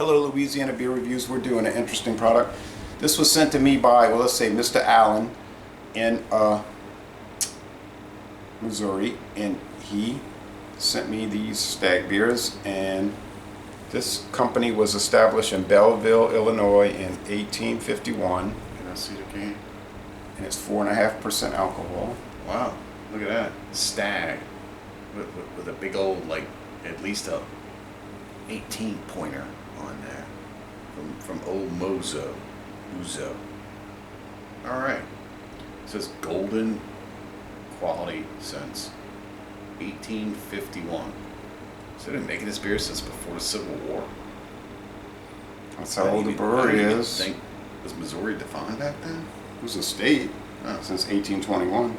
Hello, Louisiana Beer Reviews. We're doing an interesting product. This was sent to me by, well, let's say Mr. Allen in Missouri, and he sent me these Stag beers, and this company was established in Belleville, Illinois in 1851. Can I see the can? And it's 4.5% alcohol. Wow, look at that. Stag with a big old, like, at least a 18 pointer on there from old Mozo. Uzo. All right. It says golden quality since 1851. So they've been making this beer since before the Civil War. That's how old the brewery is. Was Missouri defined back then? It was a state since 1821.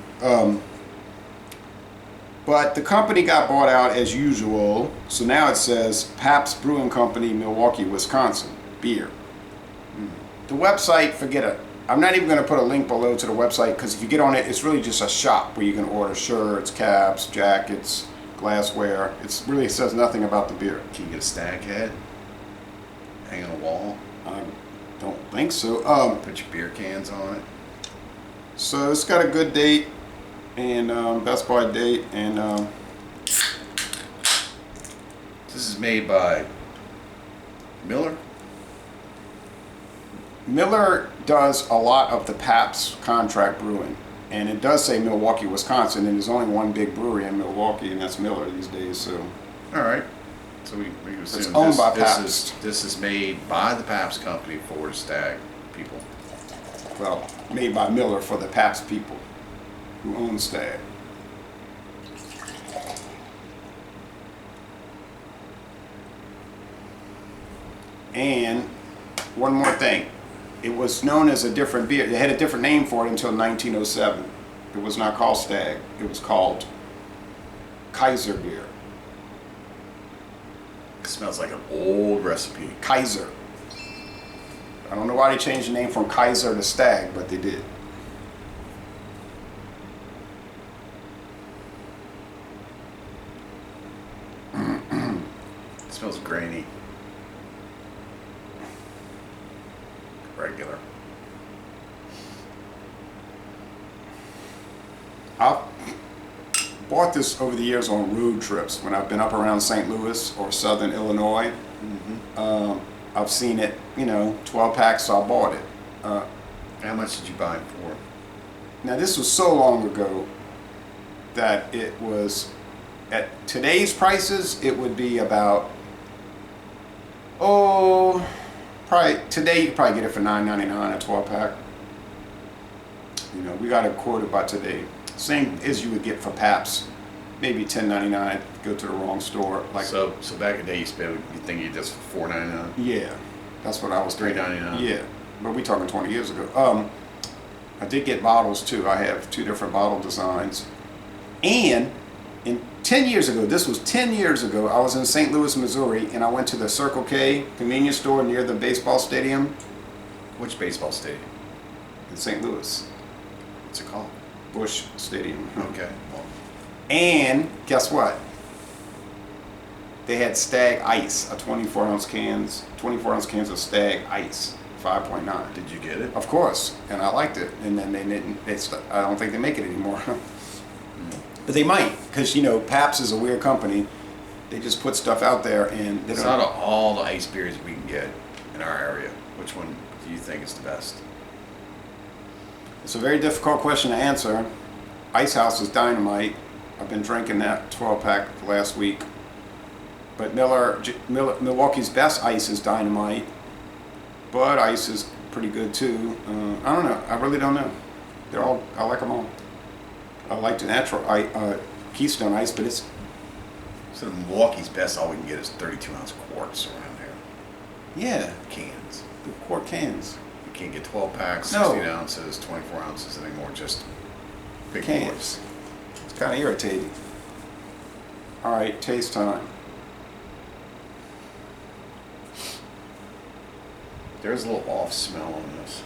But the company got bought out as usual, so now it says Pabst Brewing Company, Milwaukee, Wisconsin, beer. The website, forget it. I'm not even going to put a link below to the website, because if you get on it, it's really just a shop where you can order shirts, caps, jackets, glassware. It really says nothing about the beer. Can you get a Stag head? Hang on a wall? I don't think so. Put your beer cans on it. So it's got a good date and Best Buy date, and this is made by Miller. Miller does a lot of the Pabst contract brewing, and it does say Milwaukee, Wisconsin, and there's only one big brewery in Milwaukee, and that's Miller these days. So, all right. So we assume it's owned by Pabst. This is made by the Pabst company for the Stag people. Well, made by Miller for the Pabst people who own Stag. And one more thing. It was known as a different beer. They had a different name for it until 1907. It was not called Stag. It was called Kaiser beer. It smells like an old recipe. Kaiser. I don't know why they changed the name from Kaiser to Stag, but they did. It smells grainy. Regular. I've bought this over the years on road trips when I've been up around St. Louis or Southern Illinois. I've seen it, 12 packs, so I bought it. How much did you buy it for? Now this was so long ago that it was, at today's prices, it would be about, probably today you could probably get it for $9.99 a 12 pack. We got it quoted by today. Same as you would get for Pabst, maybe $10.99. Go to the wrong store. So back in the day you think you just for $4.99? Yeah, that's what I was thinking. $3.99. Yeah, but we talking 20 years ago. I did get bottles too. I have 2 different bottle designs. And 10 years ago, this was 10 years ago, I was in St. Louis, Missouri, and I went to the Circle K convenience store near the baseball stadium. Which baseball stadium? In St. Louis. What's it called? Busch Stadium. Okay. Well. And guess what? They had Stag Ice, a 24-ounce cans of Stag Ice, 5.9. Did you get it? Of course, and I liked it. And then they didn't. I don't think they make it anymore. But they might, because Pabst is a weird company. They just put stuff out there, and It's out of all the ice beers we can get in our area, which one do you think is the best? It's a very difficult question to answer. Ice House is dynamite. I've been drinking that 12-pack last week. But Milwaukee's Best Ice is dynamite. Bud Ice is pretty good too. I don't know. I really don't know. I like them all. I like the natural Keystone Ice, but it's... So Milwaukee's Best, all we can get is 32-ounce quarts around here. Yeah. Cans. The quart cans. You can't get 12 packs, 16 ounces, 24 ounces anymore, just big cans. quarts. It's kind of irritating. All right, taste time. There's a little off smell on this.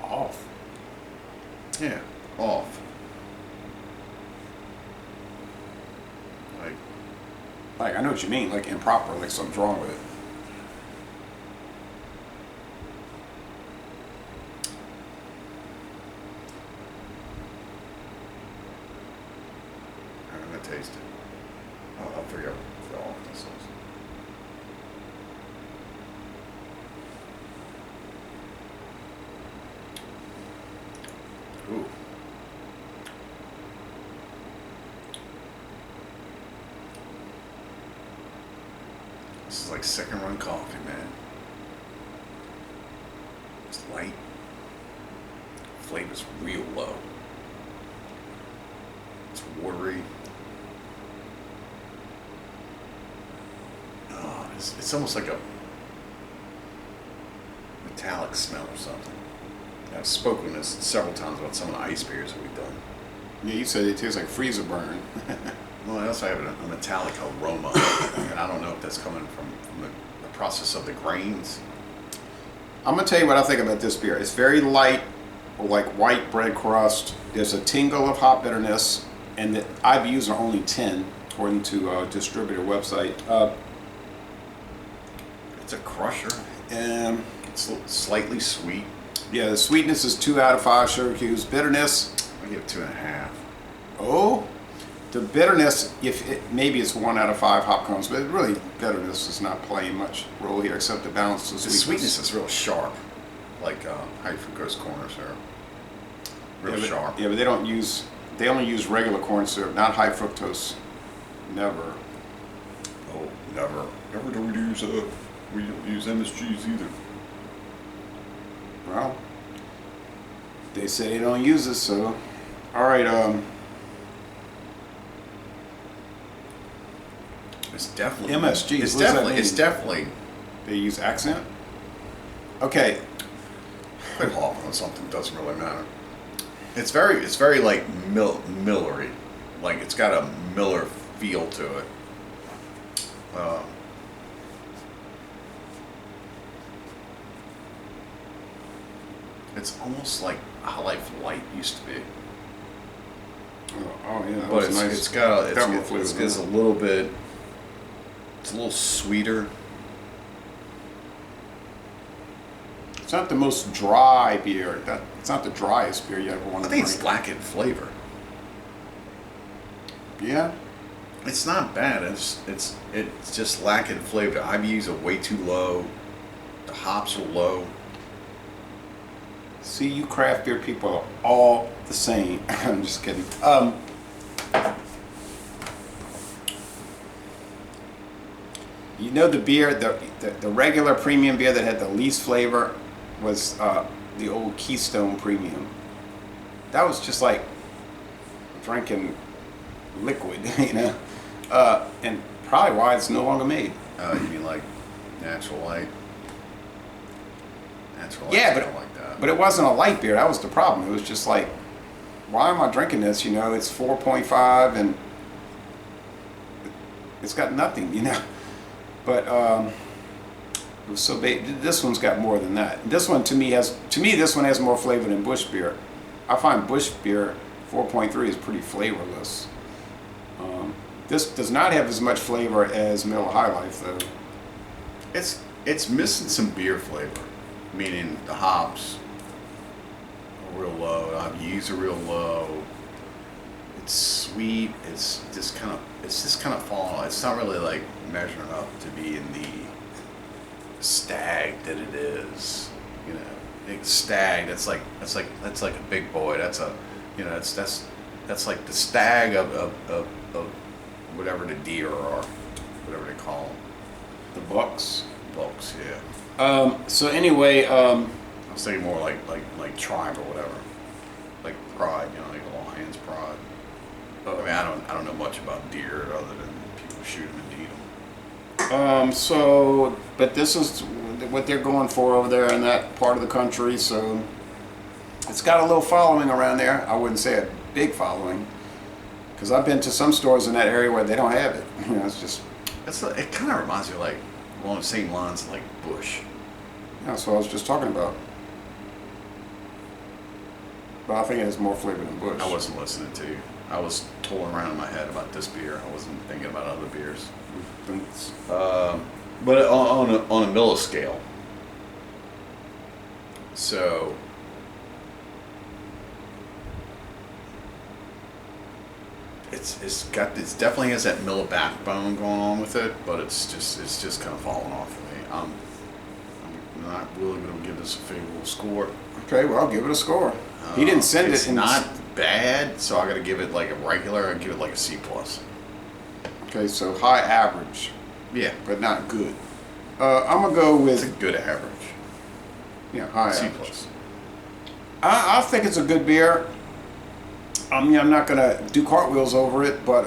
Off? Yeah, off. Like, I know what you mean, like improper, like something's wrong with it. like second run coffee, man. It's light. Flavor's real low. It's watery. Oh, it's almost like a metallic smell or something. I've spoken this several times about some of the ice beers that we've done. Yeah, you said it tastes like freezer burn. Well, I also have a metallic aroma, and I don't know if that's coming from the process of the grains. I'm gonna tell you what I think about this beer. It's very light, like white bread crust. There's a tingle of hop bitterness, and the IBUs are only 10, according to a distributor website. It's a crusher. And It's slightly sweet. yeah, the sweetness is 2 out of 5 sugar cubes. Bitterness, I give it 2.5. oh, the bitterness, maybe it's 1 out of 5 hop cones, but really bitterness is not playing much role here except to balance the The sweetness. sweetness is real sharp, like high fructose corn syrup. Real sharp. Yeah, but they only use regular corn syrup, not high fructose. Never. Oh, never do we use we don't use MSGs either. Well, they say they don't use it, so all right. It's definitely MSG. It's What does that definitely. mean? It's definitely. They use accent. Okay, Quit hopping on something, doesn't really matter. It's very like Millery, like it's got a Miller feel to it. It's almost like High Life Light used to be, oh yeah, that but was it's nice. it's got Got more flavor it's than a that. little bit. It's a little sweeter. It's not the most dry beer. It's not the driest beer you ever want I to think drink. it's lacking flavor. Yeah. It's not bad. It's just lacking flavor. The IBUs are way too low. The hops are low. See, you craft beer people are all the same. I'm just kidding. You know the beer, the regular premium beer that had the least flavor was the old Keystone Premium. That was just like drinking liquid, you know, and probably why it's no longer made. You mean like Natural Light? Natural Light's Yeah, kinda like that. but it wasn't a light beer. That was the problem. It was just like, why am I drinking this? You know, it's 4.5 and it's got nothing, you know. But it was so big. This one's got more than that. This one to me this one has more flavor than Busch beer. I find Busch beer 4.3 is pretty flavorless. This does not have as much flavor as Miller High Life though. It's missing some beer flavor, meaning the hops are real low, the IBUs are real low. It's sweet. It's just kind of falling off. It's not really like measuring up to be in the Stag that it is. You know, big Stag. That's like a big boy. That's that's like the Stag of whatever the deer are, whatever they call them. The Bucks. Bucks, yeah. So anyway, I was thinking more like Tribe or whatever, like Pride. You know, like the Lions Pride. I mean, I don't know much about deer other than people shoot them and eat them. but this is what they're going for over there in that part of the country. So it's got a little following around there. I wouldn't say a big following, because I've been to some stores in that area where they don't have it. You know, it's just. It kind of reminds me of like along the same lines like Busch. That's what I was just talking about. But I think it has more flavor than Busch. I wasn't listening to you. I was tooling around in my head about this beer. I wasn't thinking about other beers. But on a Miller scale, so it's definitely has that Miller backbone going on with it, but it's just kind of falling off for me. I'm not really going to give this a favorable score. Okay, well, I'll give it a score. He didn't send It's it. not bad, so I got to give it like a regular. I give it like a C+. Okay, so high average, Yeah, but not good. I'm gonna go It's a with good average. high C average. plus. I think it's a good beer. I mean, I'm not gonna do cartwheels over it, but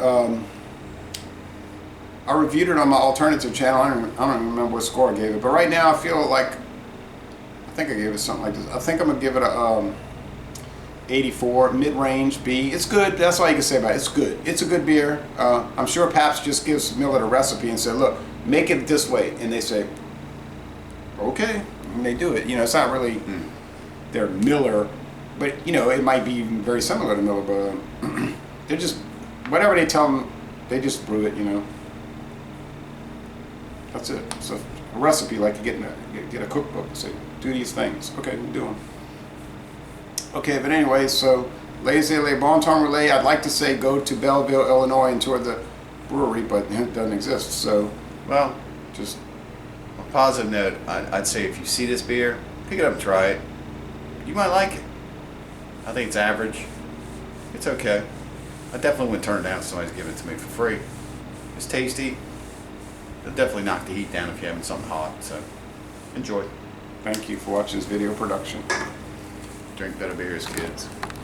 I reviewed it on my alternative channel. I don't even remember what score I gave it, but right now I feel like I think I gave it something like this. I think I'm gonna give it a 84, mid-range B. It's good. That's all you can say about it. It's good. It's a good beer. I'm sure Pabst just gives Miller the recipe and said, "Look, make it this way," and they say, "Okay," and they do it. It's not really their Miller, but it might be even very similar to Miller, but they're just whatever they tell them, they just brew it. That's it. It's a recipe like you get a cookbook and say, "Do these things." Okay, we do them. Okay, but anyway, so Laissez-les Bon Temps Relais, I'd like to say go to Belleville, Illinois and tour the brewery, but it doesn't exist. So, Well, just on a positive note, I'd say if you see this beer, pick it up and try it. You might like it. I think it's average. It's okay. I definitely wouldn't turn it down if somebody's giving it to me for free. It's tasty. It'll definitely knock the heat down if you're having something hot. So, enjoy. thank you for watching this video production. Drink better beers, kids.